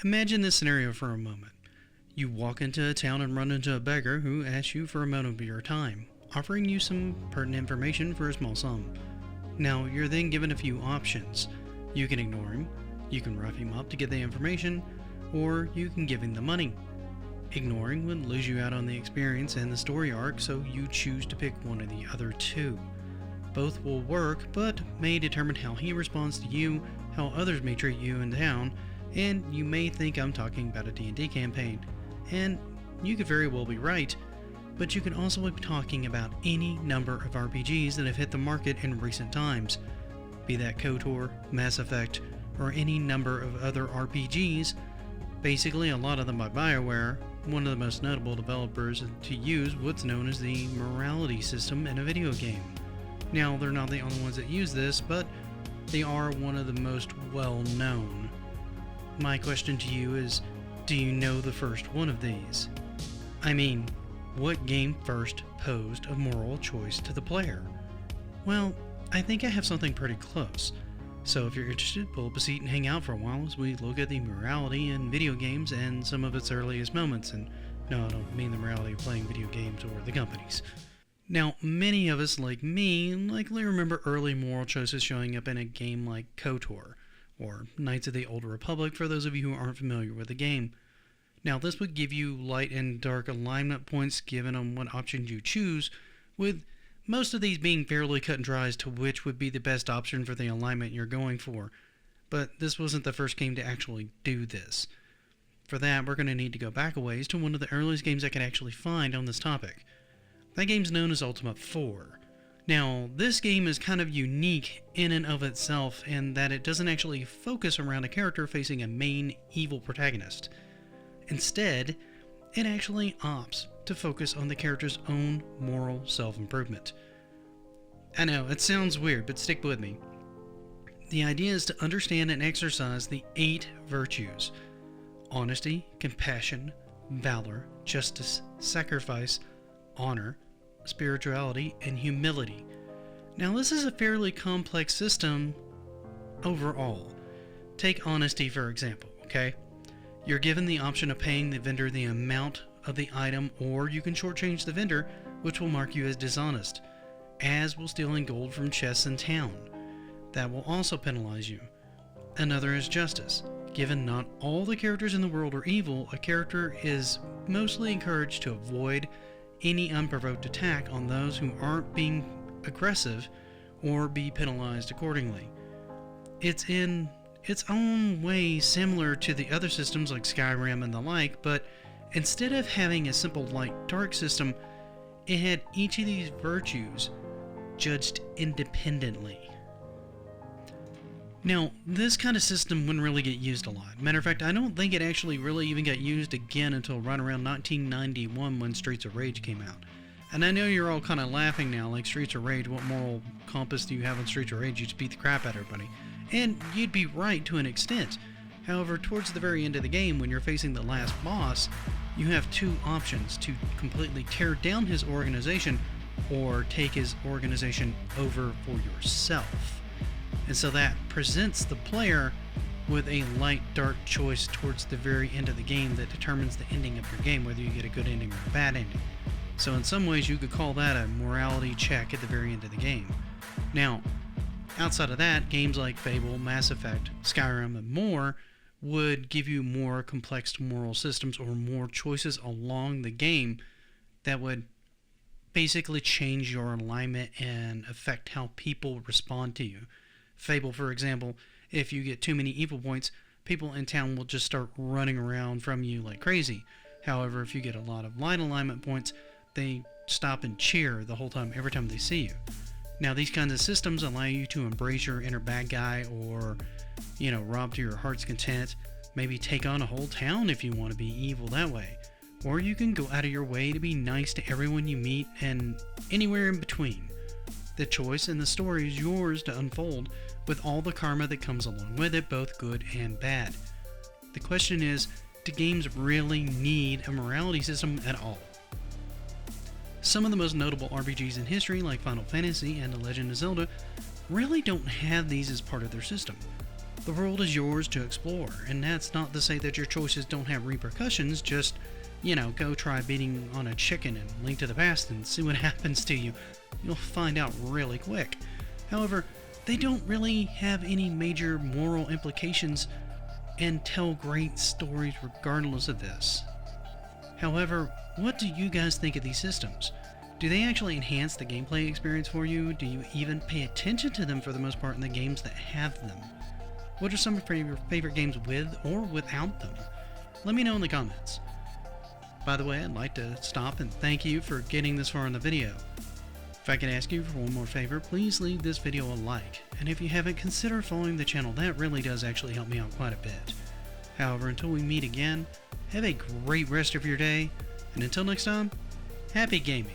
Imagine this scenario for a moment. You walk into a town and run into a beggar who asks you for a moment of your time, offering you some pertinent information for a small sum. Now, you're then given a few options. You can ignore him, you can rough him up to get the information, or you can give him the money. Ignoring would lose you out on the experience and the story arc, so you choose to pick one of the other two. Both will work, but may determine how he responds to you, how others may treat you in town, and you may think I'm talking about a D&D campaign. And you could very well be right, but you can also be talking about any number of RPGs that have hit the market in recent times, be that KOTOR, Mass Effect, or any number of other RPGs, basically a lot of them by BioWare, one of the most notable developers to use what's known as the morality system in a video game. Now, they're not the only ones that use this, but they are one of the most well known. My question to you is, do you know the first one of these? I mean, what game first posed a moral choice to the player? Well, I think I have something pretty close. So if you're interested, pull up a seat and hang out for a while as we look at the morality in video games and some of its earliest moments. And no, I don't mean the morality of playing video games or the companies. Now, many of us, like me, likely remember early moral choices showing up in a game like KOTOR, or Knights of the Old Republic for those of you who aren't familiar with the game. Now, this would give you light and dark alignment points given on what options you choose, with most of these being fairly cut and dry as to which would be the best option for the alignment you're going for. But this wasn't the first game to actually do this. For that, we're going to need to go back a ways to one of the earliest games I could actually find on this topic. That game's known as Ultima 4. Now, this game is kind of unique in and of itself in that it doesn't actually focus around a character facing a main evil protagonist. Instead, it actually opts to focus on the character's own moral self-improvement. I know, it sounds weird, but stick with me. The idea is to understand and exercise the 8 virtues: honesty, compassion, valor, justice, sacrifice, honor, spirituality, and humility. Now, this is a fairly complex system overall. Take honesty for example, okay? You're given the option of paying the vendor the amount of the item, or you can shortchange the vendor, which will mark you as dishonest, as will stealing gold from chests in town. That will also penalize you. Another is justice. Given not all the characters in the world are evil, a character is mostly encouraged to avoid any unprovoked attack on those who aren't being aggressive or be penalized accordingly. It's in its own way similar to the other systems like Skyrim and the like, but instead of having a simple light-dark system, it had each of these virtues judged independently. Now, this kind of system wouldn't really get used a lot. Matter of fact, I don't think it actually really even got used again until right around 1991 when Streets of Rage came out. And I know you're all kind of laughing now, like Streets of Rage, what moral compass do you have in Streets of Rage? You just beat the crap out of everybody. And you'd be right to an extent. However, towards the very end of the game, when you're facing the last boss, you have 2 options: to completely tear down his organization or take his organization over for yourself. And so that presents the player with a light-dark choice towards the very end of the game that determines the ending of your game, whether you get a good ending or a bad ending. So in some ways you could call that a morality check at the very end of the game. Now, outside of that, games like Fable, Mass Effect, Skyrim, and more would give you more complex moral systems or more choices along the game that would basically change your alignment and affect how people respond to you. Fable, for example, if you get too many evil points, people in town will just start running around from you like crazy. However, if you get a lot of light alignment points, they stop and cheer the whole time, every time they see you. Now, these kinds of systems allow you to embrace your inner bad guy or, rob to your heart's content. Maybe take on a whole town if you want to be evil that way. Or you can go out of your way to be nice to everyone you meet and anywhere in between. The choice and the story is yours to unfold with all the karma that comes along with it, both good and bad. The question is, do games really need a morality system at all? Some of the most notable RPGs in history, like Final Fantasy and The Legend of Zelda, really don't have these as part of their system. The world is yours to explore, and that's not to say that your choices don't have repercussions, just, go try beating on a chicken and Link to the Past and see what happens to you. You'll find out really quick. However, they don't really have any major moral implications and tell great stories regardless of this. However, what do you guys think of these systems? Do they actually enhance the gameplay experience for you? Do you even pay attention to them for the most part in the games that have them? What are some of your favorite games with or without them? Let me know in the comments. By the way, I'd like to stop and thank you for getting this far in the video. If I could ask you for one more favor, please leave this video a like, and if you haven't, consider following the channel. That really does actually help me out quite a bit. However, until we meet again, have a great rest of your day, and until next time, happy gaming!